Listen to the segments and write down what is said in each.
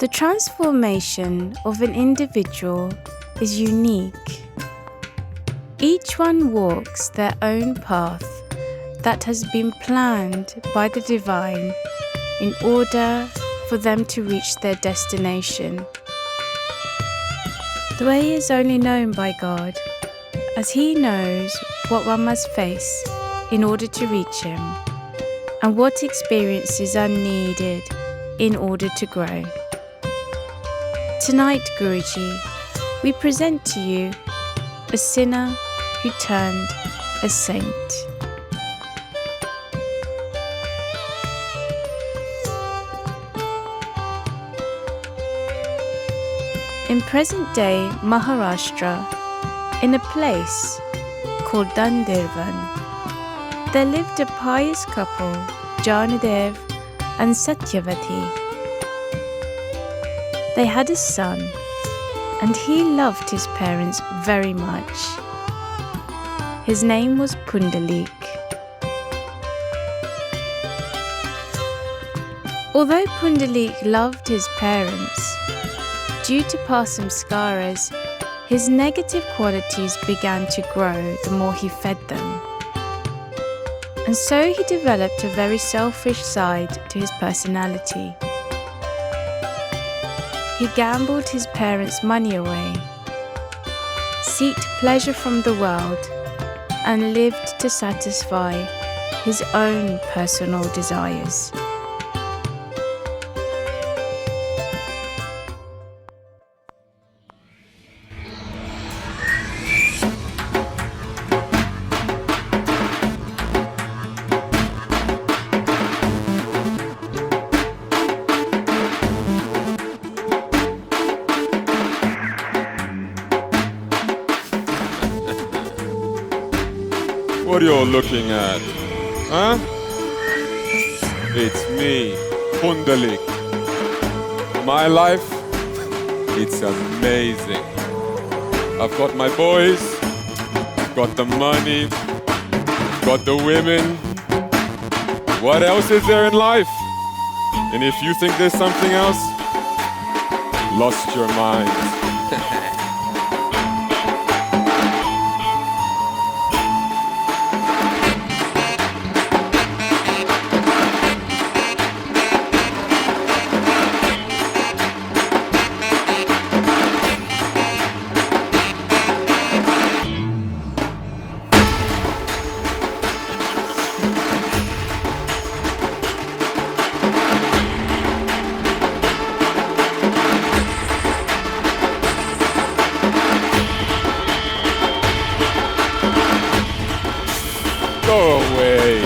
The transformation of an individual is unique. Each one walks their own path that has been planned by the Divine in order for them to reach their destination. The way is only known by God, as He knows what one must face in order to reach Him, and what experiences are needed in order to grow. Tonight, Guruji, we present to you a sinner who turned a saint. In present-day Maharashtra, in a place called Dandirvan, there lived a pious couple, Janadev and Satyavati. They had a son, and he loved his parents very much. His name was Pundalik. Although Pundalik loved his parents, due to past samskaras, his negative qualities began to grow the more he fed them. And so he developed a very selfish side to his personality. He gambled his parents' money away, sought pleasure from the world, and lived to satisfy his own personal desires. What you're looking at, huh? It's me, Pundalik. My life, it's amazing. I've got my boys, got the money, got the women. What else is there in life? And if you think there's something else, lost your mind. Go away.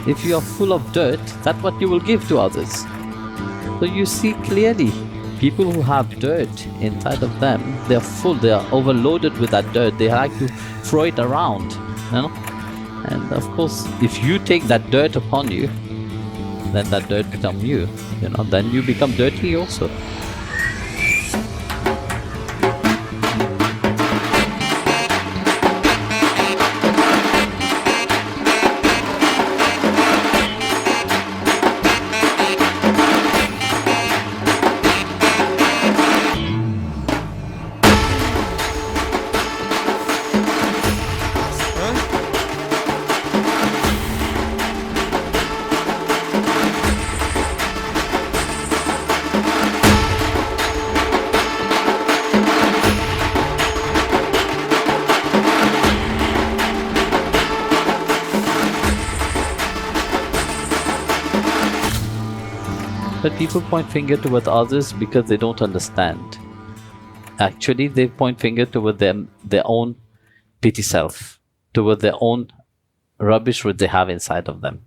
If you are full of dirt, that's what you will give to others. So you see clearly, people who have dirt inside of them, they are full, they are overloaded with that dirt. They like to throw it around, you know. And of course, if you take that dirt upon you, then that dirt becomes you, you know. Then you become dirty also. But people point finger towards others because they don't understand. Actually, they point finger toward their own petty self, toward their own rubbish which they have inside of them.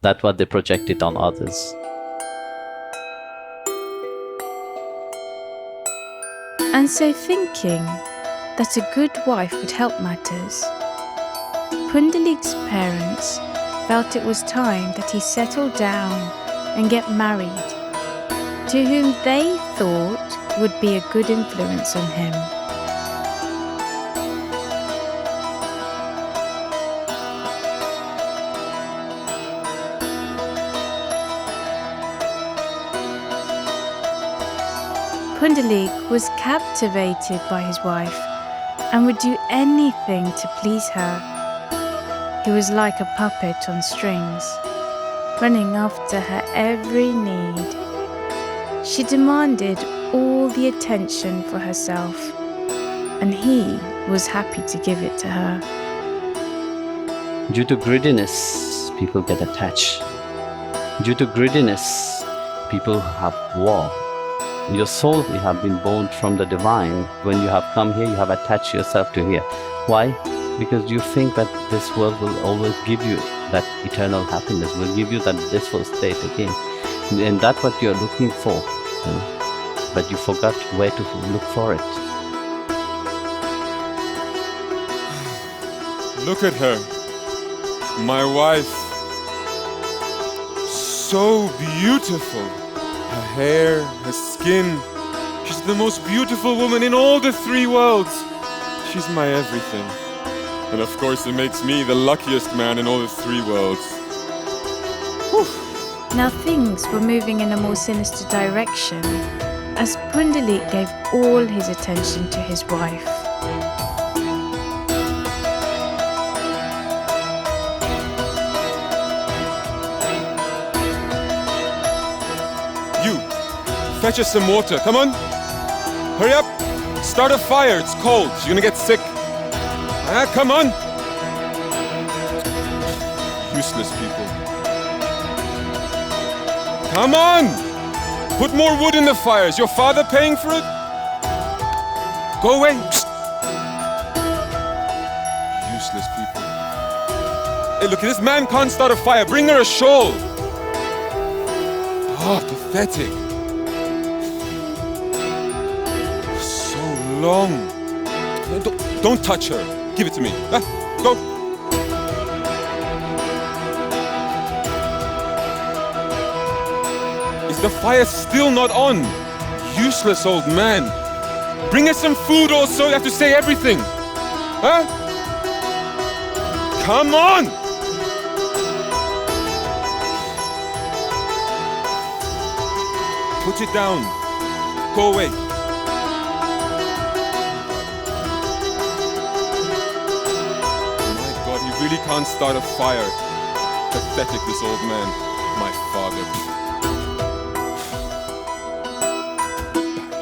That's what they project it on others. And so thinking that a good wife would help matters, Pundalik's parents felt it was time that he settle down and get married to whom they thought would be a good influence on him. Pundalik was captivated by his wife and would do anything to please her. He was like a puppet on strings, running after her every need. She demanded all the attention for herself, and he was happy to give it to her. Due to greediness, people get attached. Due to greediness, people have war. Your soul, you have been born from the divine. When you have come here, you have attached yourself to here. Why? Because you think that this world will always give you that eternal happiness, will give you that blissful state again. And that's what you're looking for. But you forgot where to look for it. Look at her. My wife. So beautiful. Her hair, her skin. She's the most beautiful woman in all the three worlds. She's my everything. And of course it makes me the luckiest man in all the three worlds. Whew. Now things were moving in a more sinister direction as Pundalik gave all his attention to his wife. You, fetch us some water, come on. Hurry up, start a fire, it's cold, you're gonna get sick. Come on. Useless people. Come on! Put more wood in the fire. Is your father paying for it? Go away. Useless people. Hey, look, this man can't start a fire. Bring her a shawl. Oh, pathetic. So long. Don't touch her. Give it to me. Go. Is the fire still not on? Useless old man. Bring us some food also. You have to say everything. Huh? Come on! Put it down. Go away. Really can't start a fire. Pathetic, this old man. My father.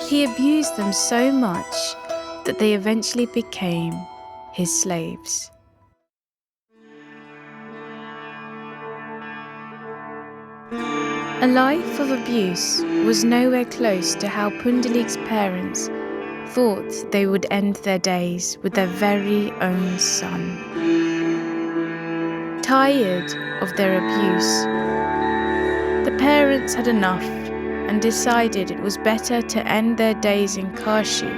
He abused them so much that they eventually became his slaves. A life of abuse was nowhere close to how Pundalik's parents thought they would end their days with their very own son. Tired of their abuse, the parents had enough and decided it was better to end their days in Kashi.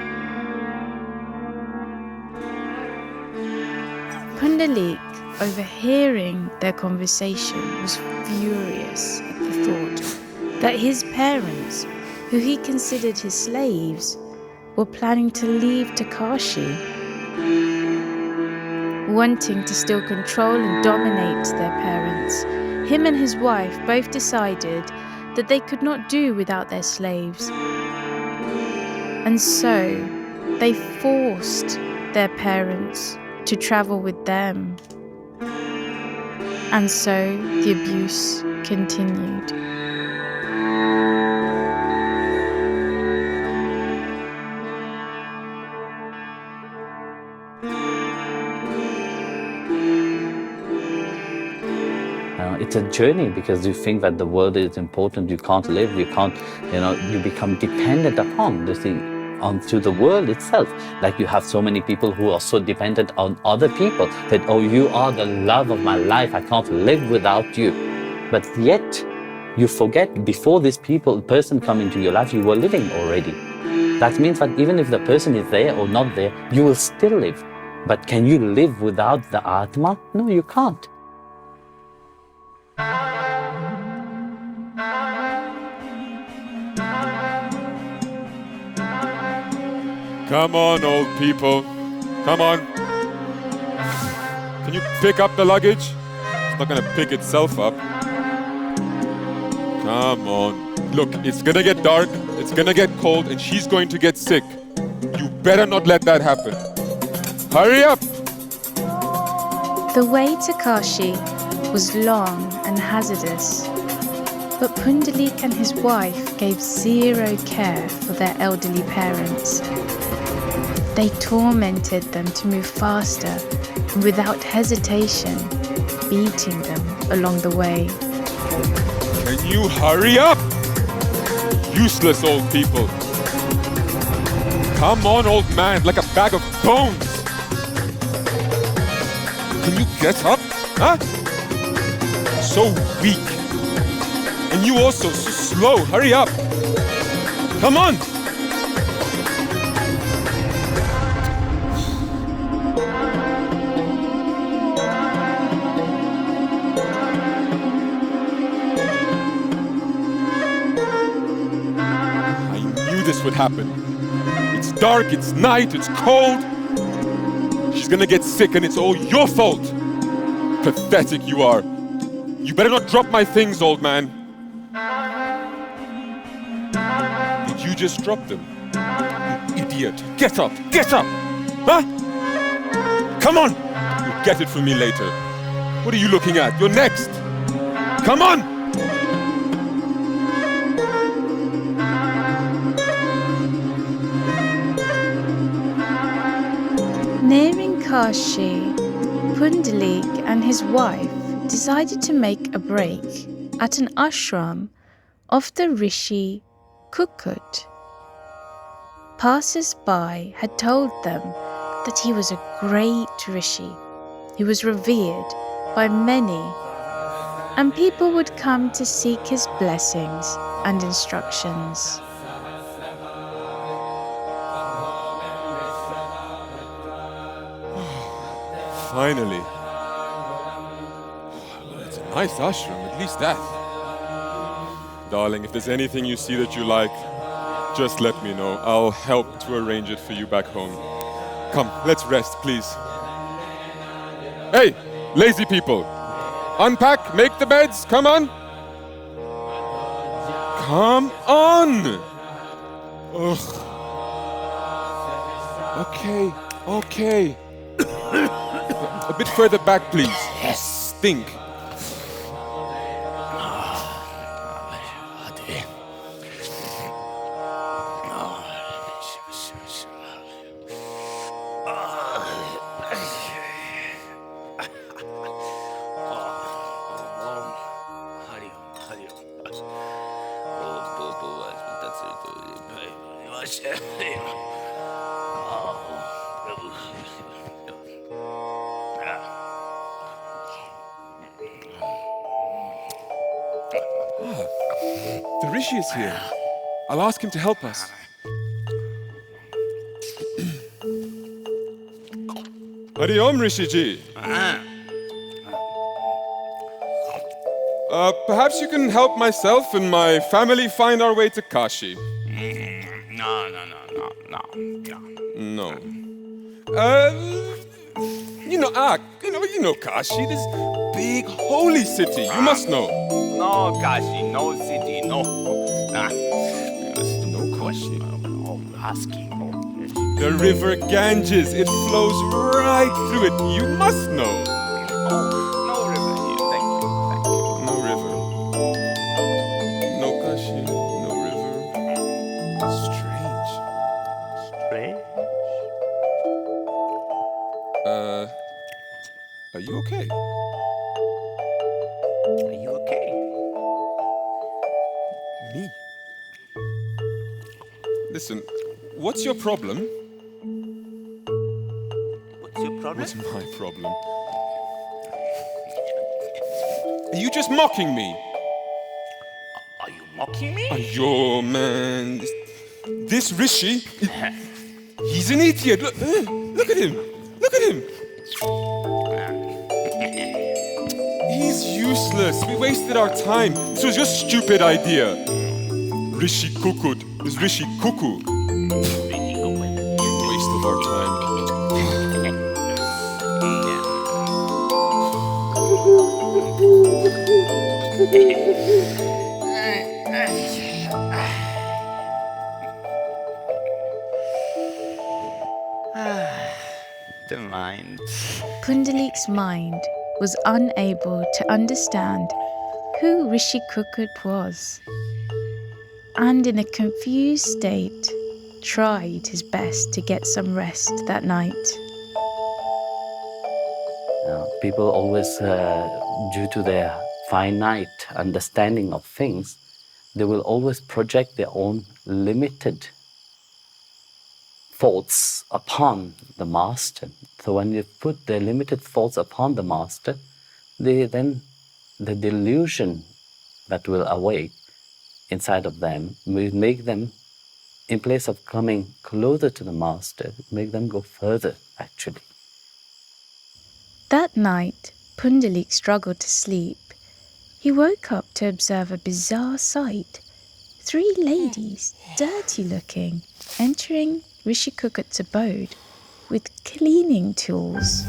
Pundalik, overhearing their conversation, was furious at the thought that his parents, who he considered his slaves, were planning to leave to Kashi. Wanting to still control and dominate their parents, him and his wife both decided that they could not do without their slaves. And so they forced their parents to travel with them. And so the abuse continued. It's a journey because you think that the world is important, you can't live, you become dependent upon this thing, onto the world itself. Like you have so many people who are so dependent on other people that, oh, you are the love of my life, I can't live without you. But yet, you forget before this person come into your life, you were living already. That means that even if the person is there or not there, you will still live. But can you live without the Atma? No, you can't. Come on, old people. Come on. Can you pick up the luggage? It's not going to pick itself up. Come on. Look, it's gonna get dark, it's gonna get cold, and she's going to get sick. You better not let that happen. Hurry up! The way to Kashi was long and hazardous, but Pundalik and his wife gave zero care for their elderly parents. They tormented them to move faster and without hesitation, beating them along the way. Can you hurry up? Useless old people. Come on, old man, like a bag of bones. Can you get up? Huh? So weak. And you also so slow. Hurry up. Come on. I knew this would happen. It's dark, it's night, it's cold. She's gonna get sick and it's all your fault. Pathetic you are. You better not drop my things, old man. Did you just drop them? You idiot. Get up! Get up! Huh? Come on! You'll get it from me later. What are you looking at? You're next! Come on! Nearing Kashi, Pundalik and his wife decided to make a break at an ashram of the Rishi Kukut. Passers-by had told them that he was a great Rishi. He was revered by many, and people would come to seek his blessings and instructions. Finally. Well, it's a nice ashram, at least that. Darling, if there's anything you see that you like, just let me know. I'll help to arrange it for you back home. Come, let's rest, please. Hey, lazy people. Unpack, make the beds, come on. Come on. Ugh. Okay. A bit further back, please. Yes. Think. The Rishi is here. I'll ask him to help us. Hari Om, Rishi-ji. Perhaps you can help myself and my family find our way to Kashi. No. No. You know Kashi, this big holy city. You must know. No, Kashi, no city, no. No question. Asking. The river Ganges, it flows right through it. You must know. No river here. Thank you. No river. No Kashi, no river. Strange. Are you okay? Are you okay? Me? Listen, what's your problem? What's your problem? What's my problem? Are you just mocking me? Are you mocking me? Yo, man. This Rishi, he's an idiot. Look at him. Look at him. He's useless. We wasted our time. This was your stupid idea. Rishi Kukut is Rishi Kuku. Waste of our time. Pundalik's mind was unable to understand who Rishi Kukut was, and in a confused state tried his best to get some rest that night. People always, due to their finite understanding of things, they will always project their own limited thoughts upon the master. So when you put their limited thoughts upon the master, then the delusion that will awake inside of them will make them, in place of coming closer to the master, make them go further actually. That night, Pundalik struggled to sleep. He woke up to observe a bizarre sight. 3 ladies, dirty looking, entering Rishi Kukut's abode with cleaning tools.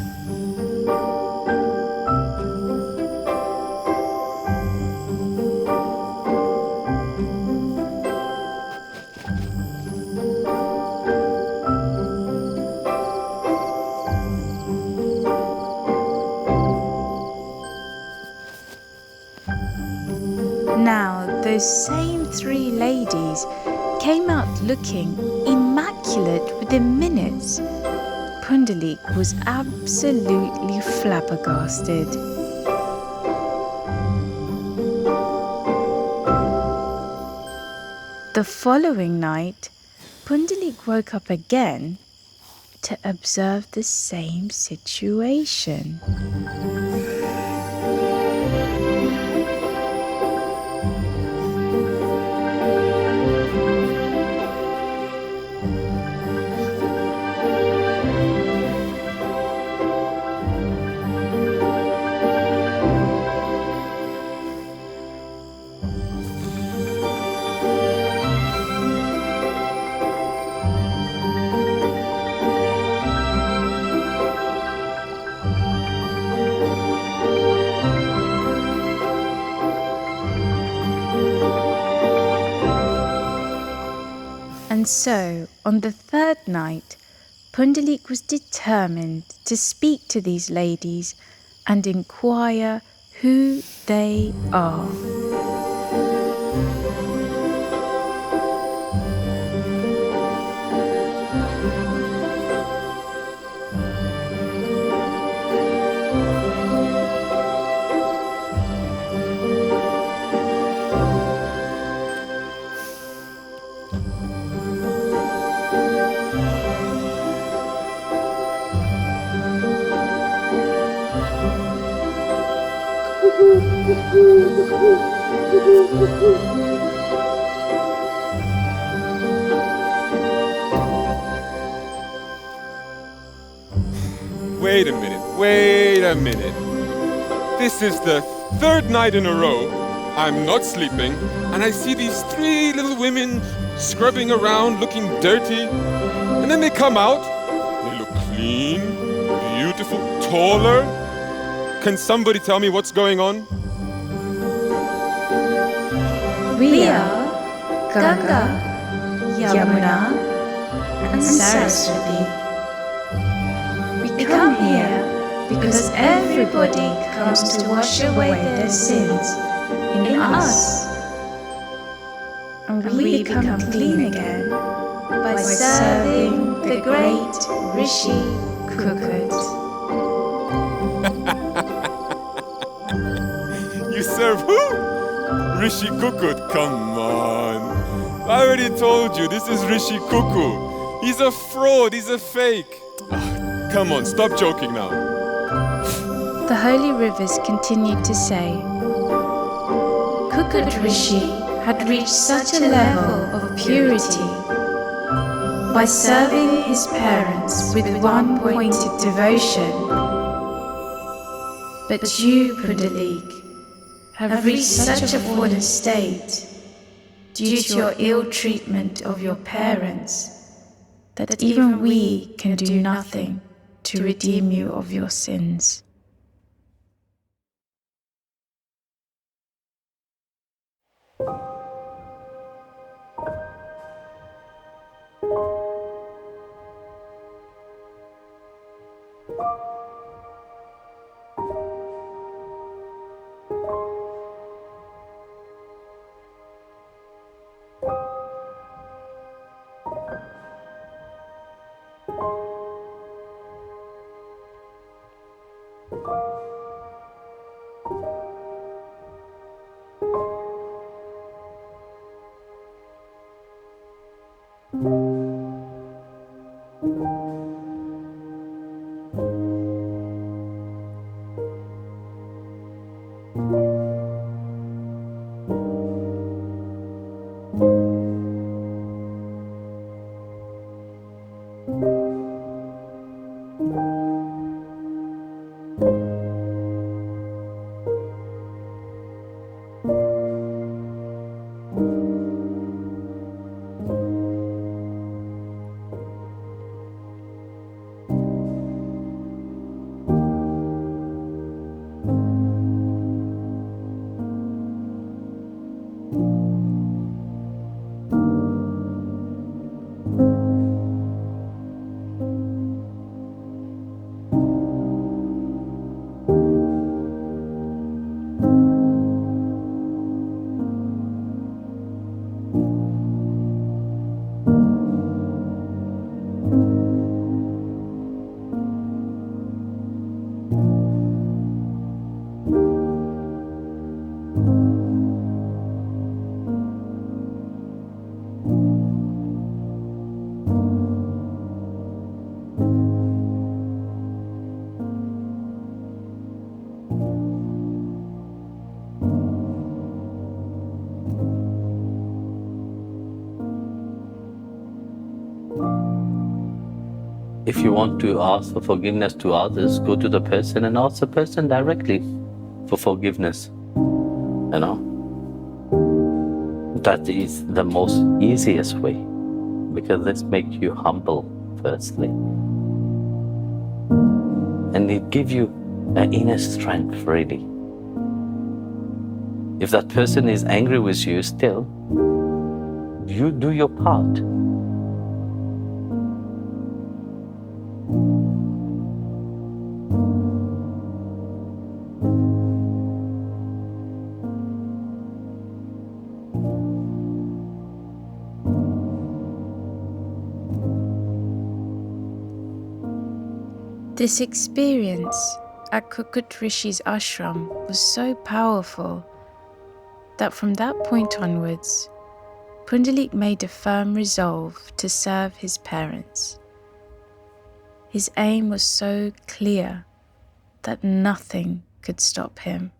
Now, those same 3 ladies came out looking immaculate within minutes. Pundalik was absolutely flabbergasted. The following night, Pundalik woke up again to observe the same situation. And so, on the 3rd night, Pundalik was determined to speak to these ladies and inquire who they are. Wait a minute. This is the 3rd night in a row I'm not sleeping, and I see these 3 little women scrubbing around looking dirty, and then they come out, they look clean, beautiful, taller. Can somebody tell me what's going on? We are Ganga, Yamuna, and Saraswati. We come here because everybody comes to wash away their sins in us. And we become clean again by serving the great Rishi Kukut. You serve who? Rishi Kukut, come on. I already told you, this is Rishi Kuku. He's a fraud, he's a fake. Come on, stop joking now. The holy rivers continued to say, Kukut Rishi had reached such a level of purity by serving his parents with one-pointed devotion. But you, Pundalik, have reached such a fallen state due to your ill treatment of your parents that even we can do nothing to redeem you of your sins. If you want to ask for forgiveness to others, go to the person and ask the person directly for forgiveness. You know? That is the most easiest way, because this makes you humble, firstly. And it gives you an inner strength, really. If that person is angry with you still, you do your part. This experience at Kukut Rishi's ashram was so powerful that from that point onwards, Pundalik made a firm resolve to serve his parents. His aim was so clear that nothing could stop him.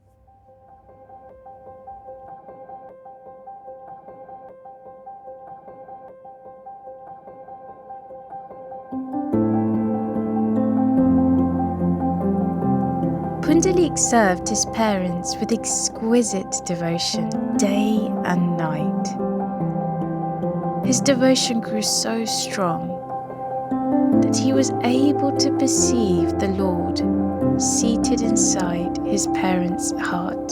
Pundalik served his parents with exquisite devotion day and night. His devotion grew so strong that he was able to perceive the Lord seated inside his parents' heart.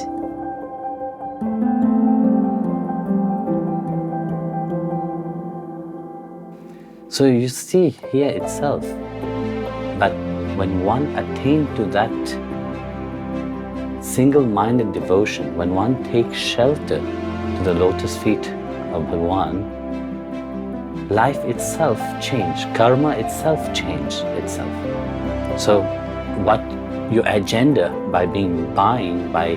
So you see here itself that when one attained to that single-minded devotion, when one takes shelter to the lotus feet of Bhagwan, life itself changed, karma itself changed itself. So what your agenda by being bound by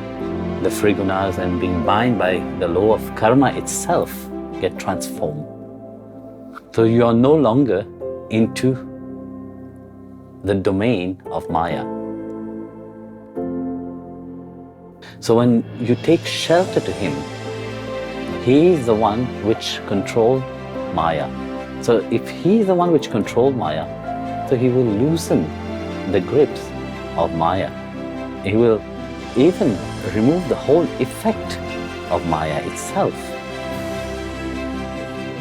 the frigunas and being bound by the law of karma itself get transformed. So you are no longer into the domain of Maya. So when you take shelter to him, he is the one which controls Maya. So if he is the one which controls Maya, so he will loosen the grips of Maya. He will even remove the whole effect of Maya itself.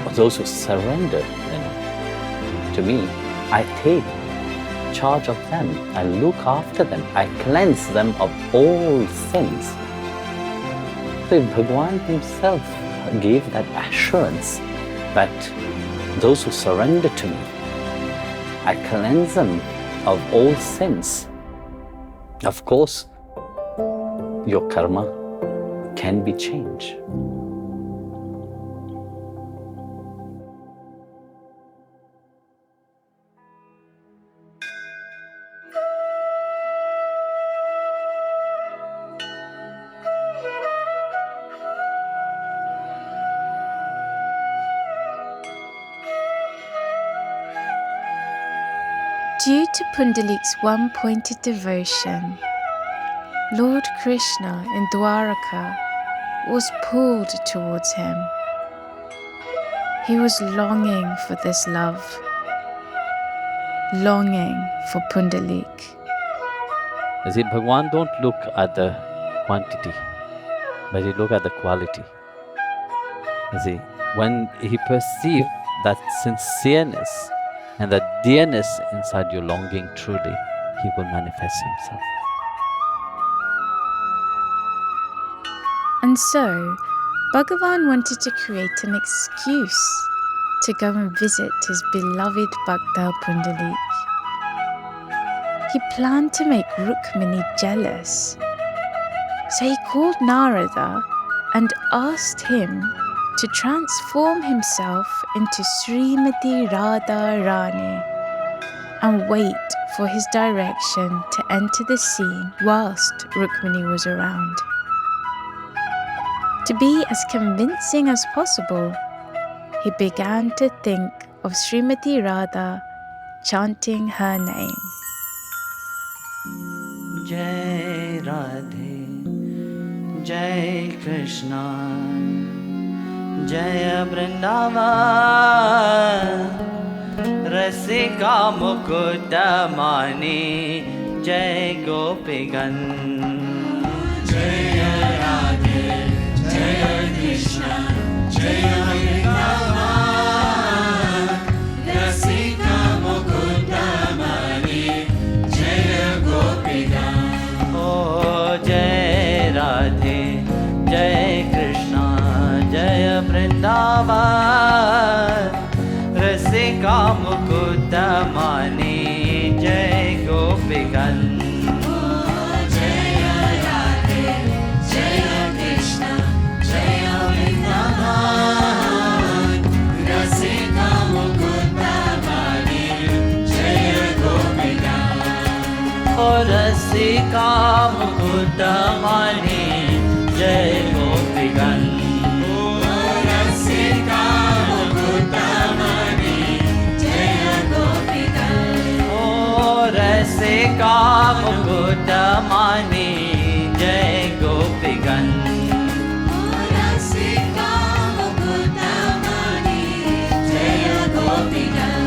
For those who surrender, to me, I take charge of them, I look after them, I cleanse them of all sins. So Bhagwan himself gave that assurance that those who surrender to me, I cleanse them of all sins. Of course, your karma can be changed. Due to Pundalik's one-pointed devotion, Lord Krishna in Dwaraka was pulled towards him. He was longing for this love, longing for Pundalik. You see, Bhagwan don't look at the quantity, but he look at the quality. You see, when he perceived that sincereness and the dearness inside your longing truly, he will manifest himself. And so, Bhagavan wanted to create an excuse to go and visit his beloved Bhakta Pundalik. He planned to make Rukmini jealous. So he called Narada and asked him to transform himself into Srimati Radha Rani and wait for his direction to enter the scene whilst Rukmini was around. To be as convincing as possible, he began to think of Srimati Radha chanting her name. Jai Radhe, Jai Krishna, Jai Vrindavan, Rasika Mukunda Mani, Jai Gopigan. Jai Radhe, Jai Krishna, Jai Vrindavan, Rasika Mukunda Mani, Jai Gopigan. Oh, Jai Radhe, Jai Krishna, Jai Vrindavan, Rasika Mukunda Mani, Jai Gopigan. Rasika Mukunda Mani, Jai Gopigan. Rasika Mukunda Mani, Jai Gopigan. Oh, Rasika Mukunda Mani, Jai Gopigan. Rasika Mukunda Mani, Jai Gopigan.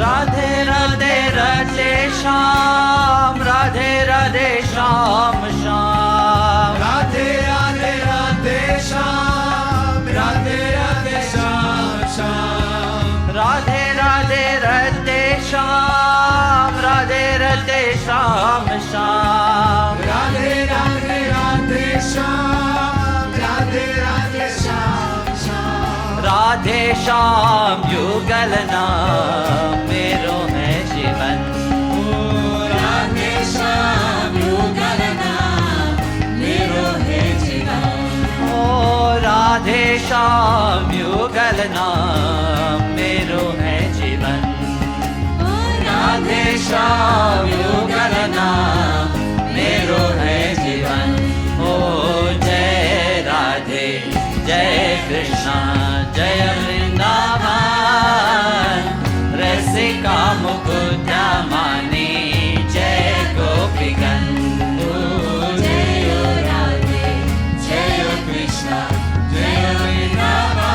Radhe Radhe Radhe Sham, Radhe Radhe Sham Sham, Radhe Radhe Radhe Sham, Radhe Radhe Sham Sham, Radhe Radhe Radhe Sham, Radhe Radhe Sham Sham, Radhe Radhe Radhe Sham, Radhe Radhe Sham Sham, Radhe Sham Yugal Naam मेरो है जीवन. राधे श्याम युगल नाम मेरो है जीवन. ओ राधे श्याम युगल नाम मेरो है जीवन. राधे श्याम युगल नाम मेरो है जीवन. ओ जय राधे जय कृष्णा जय वृंदावन, रसिका मुकुंदा मानी जय गोपिगण. जय राधे जय कृष्णा जय वृंदावन,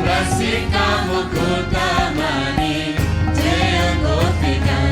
रसिका मुकुंदा मानी जय गोपिगण.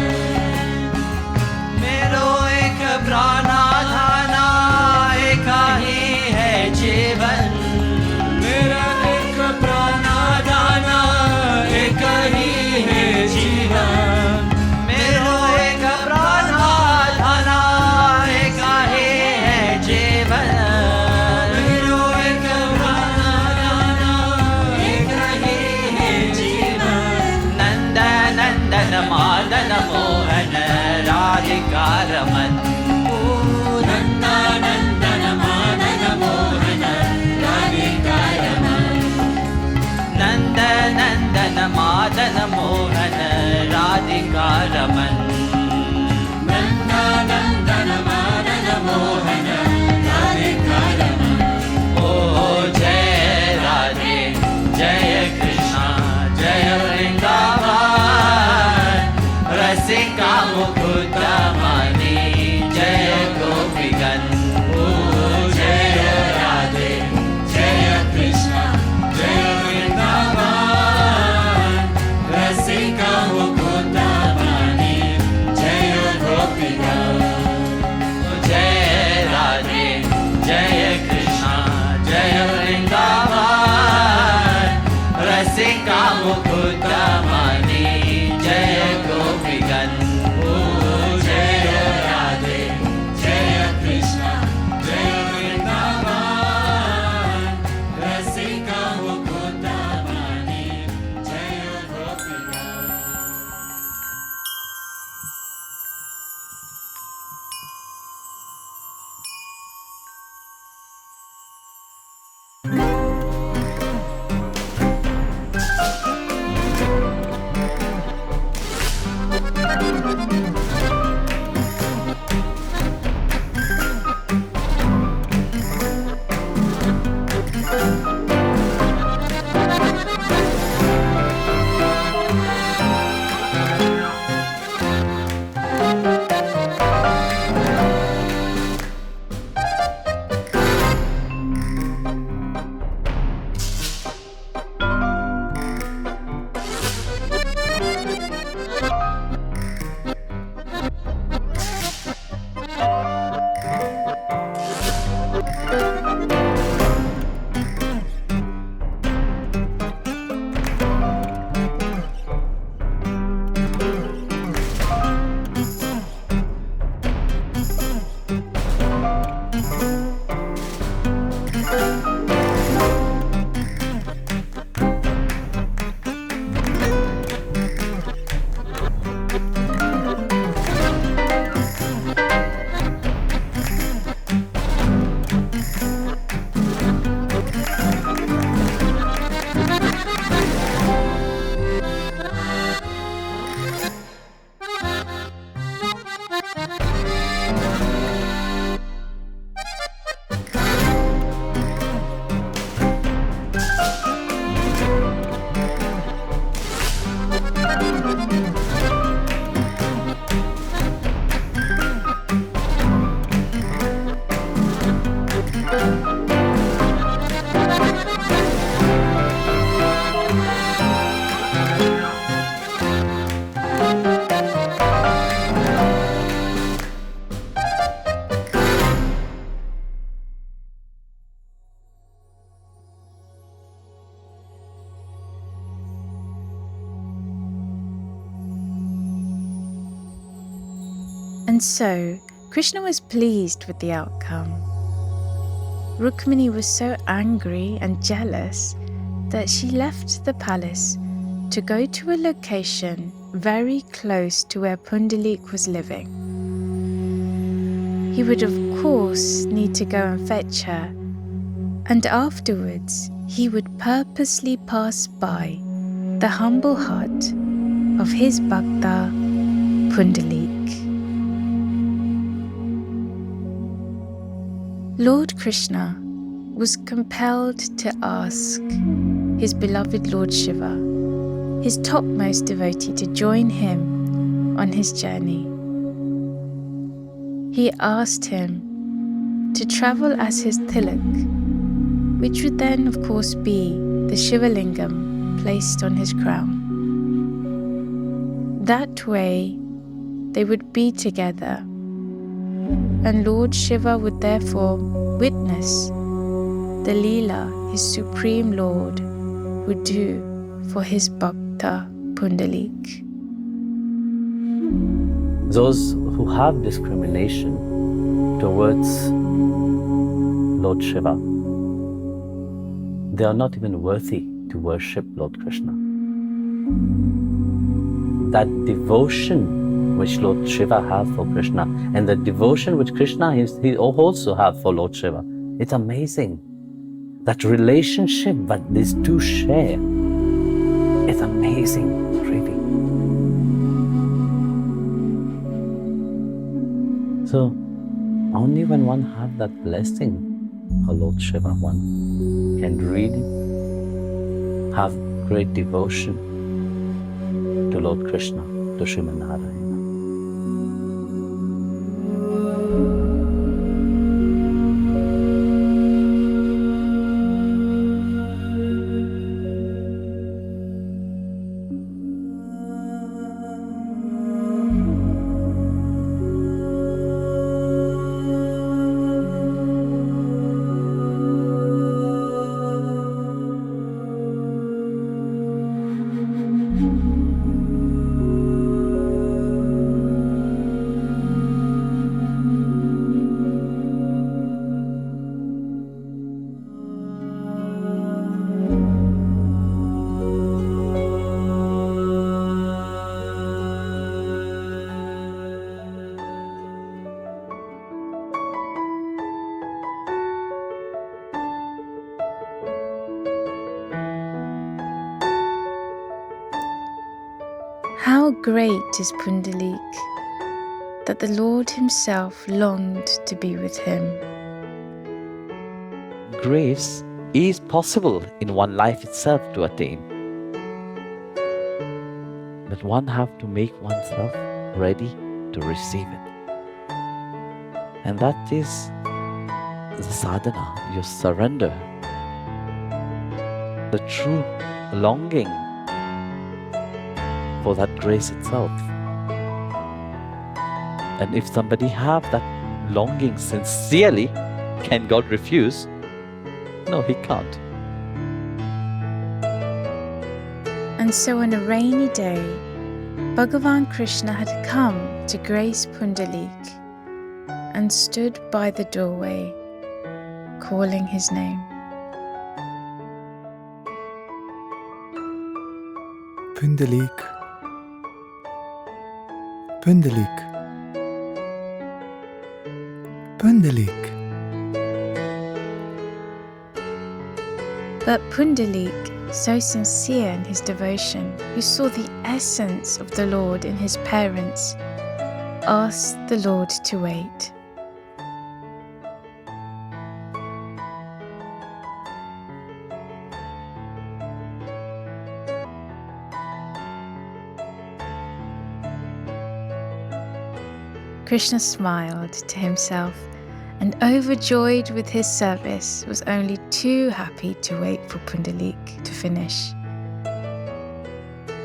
And so Krishna was pleased with the outcome. Rukmini was so angry and jealous that she left the palace to go to a location very close to where Pundalik was living. He would of course need to go and fetch her, and afterwards he would purposely pass by the humble hut of his Bhakta Pundalik. Lord Krishna was compelled to ask his beloved Lord Shiva, his topmost devotee, to join him on his journey. He asked him to travel as his tilak, which would then of course be the Shivalingam placed on his crown. That way they would be together, and Lord Shiva would therefore witness the Leela his Supreme Lord would do for his Bhakta Pundalik. Those who have discrimination towards Lord Shiva, they are not even worthy to worship Lord Krishna. That devotion which Lord Shiva has for Krishna and the devotion which Krishna he also have for Lord Shiva, it's amazing. That relationship that these two share is amazing, really. So, only when one has that blessing of Lord Shiva, one can really have great devotion to Lord Krishna, to Srimad Narayana. How great is Pundalik that the Lord himself longed to be with him. Grace is possible in one life itself to attain. But one have to make oneself ready to receive it. And that is the sadhana, your surrender, the true longing for that grace itself. And if somebody have that longing sincerely, can God refuse? No, he can't. And so on a rainy day, Bhagavan Krishna had come to grace Pundalik and stood by the doorway, calling his name. Pundalik, Pundalik, Pundalik. But Pundalik, so sincere in his devotion, who saw the essence of the Lord in his parents, asked the Lord to wait. Krishna smiled to himself and, overjoyed with his service, was only too happy to wait for Pundalik to finish.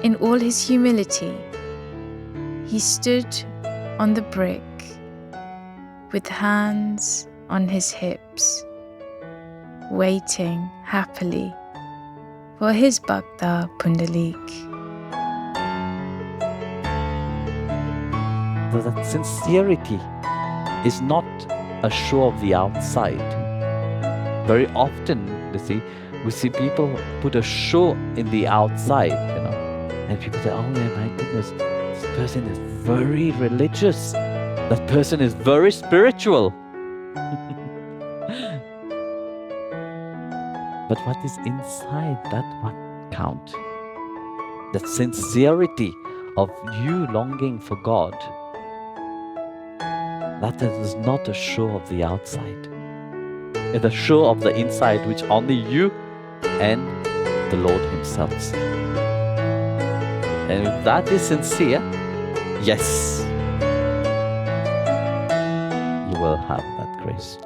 In all his humility, he stood on the brick with hands on his hips, waiting happily for his Bhakta Pundalik. So that sincerity is not a show of the outside. Very often, we see people put a show in the outside, and people say, oh my goodness, this person is very religious. That person is very spiritual. But what is inside, that's what counts. The sincerity of you longing for God. That is not a show of the outside. It's a show of the inside which only you and the Lord Himself see. And if that is sincere, yes, you will have that grace.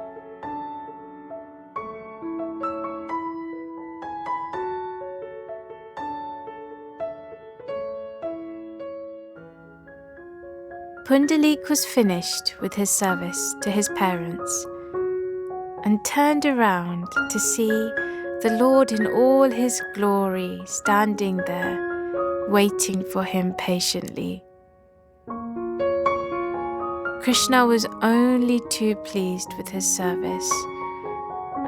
Pundalik was finished with his service to his parents and turned around to see the Lord in all His glory standing there, waiting for him patiently. Krishna was only too pleased with his service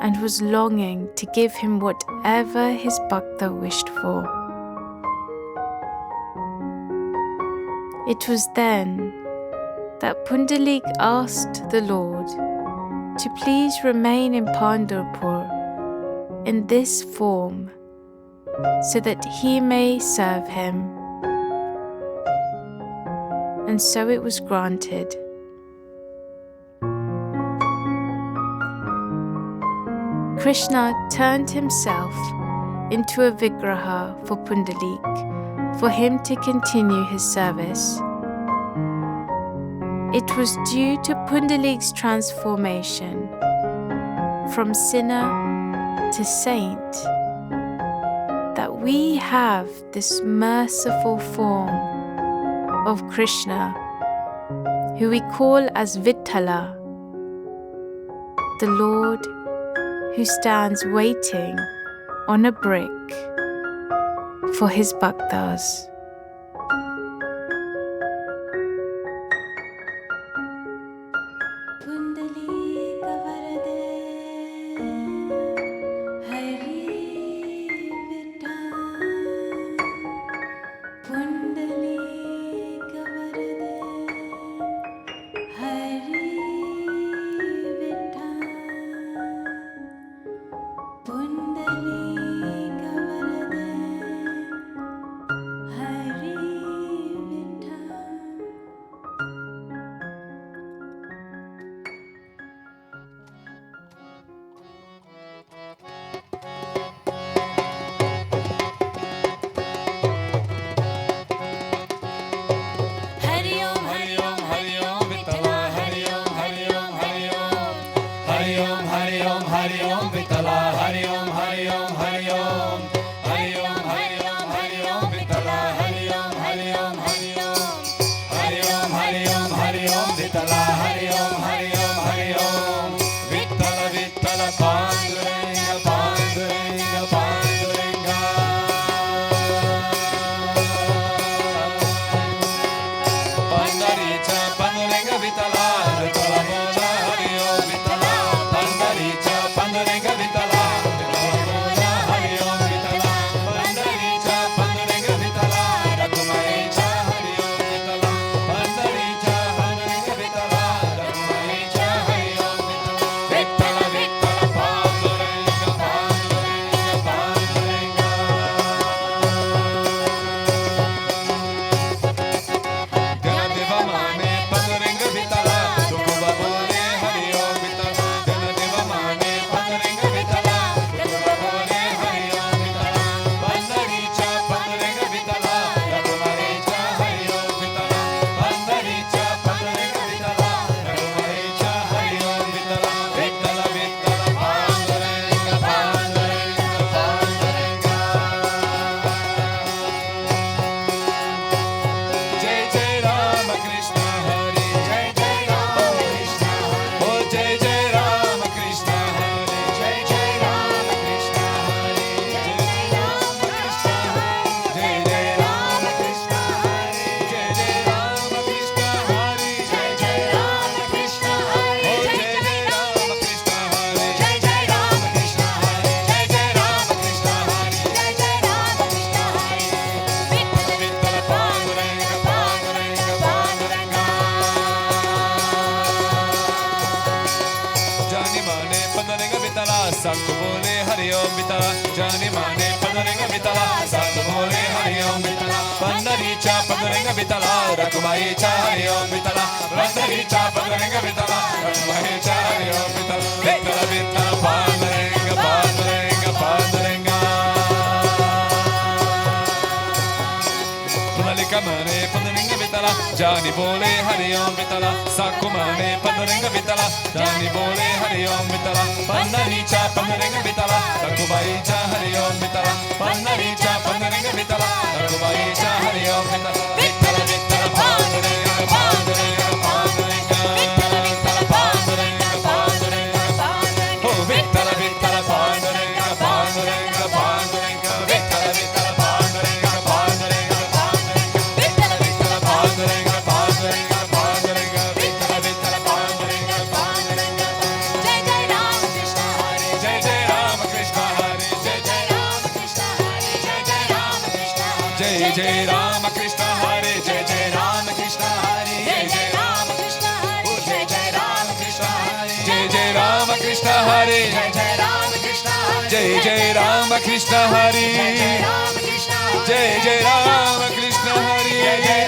and was longing to give him whatever his bhakta wished for. It was then that Pundalik asked the Lord to please remain in Pandharpur in this form so that he may serve him. And so it was granted. Krishna turned himself into a vigraha for Pundalik for him to continue his service. It was due to Pundalik's transformation from sinner to saint that we have this merciful form of Krishna, who we call as Vitthala, the Lord who stands waiting on a brick for his bhaktas. Sakko bole Hari Om Vitala, Jani Mane Padarenga Vitala, Sakko bole Hari Om Vitala, Pandaricha Padarenga Vitala, Rakumaicha Hari Om Vitala, Pandaricha Padarenga Vitala, Rakumaicha Hari Om Vitala, Vitala Vitala Padarenga, Padarenga, Padarenga. Pundalika Mane Padarenga Vitala, Jani bole Hari Om Vitala, Sakko Mane Padarenga Vitala, Jani bole Hari Om Vitala, Pandaricha Padarenga Vitala, Rakumaicha Hari Om Vitala, Pandaricha Padarenga Vitala, Rakumaicha Hari Om Vitala, Vitala Vitala Padarenga, Padarenga, Padarenga, Vitala Padarenga, Padarenga, oh Vitala Vitala Padarenga, Padarenga, Padarenga, Vitala Vitala Padarenga, Padarenga, Padarenga, Vitala Vitala Padarenga, Padarenga, Padarenga, Vitala Vitala Padarenga, Padarenga. Jai Jai Ram Krishna Hare Jai Jai Ram Krishna Hare, Jai Jai Ram Krishna Hare Jai Jai Ram Krishna Hare Jai Jai Ram Krishna Hare, Jai Jai Ram Krishna Hare, Jai Jai Ram Krishna Hare Jai Jai Ram Krishna Hare Jai Jai Ram Krishna Hare, Jai Jai Ram Krishna Hare Jai Jai Ram Krishna Hare, Jai Ram Krishna Hare Jai Jai Ram Krishna Hare, Jai Jai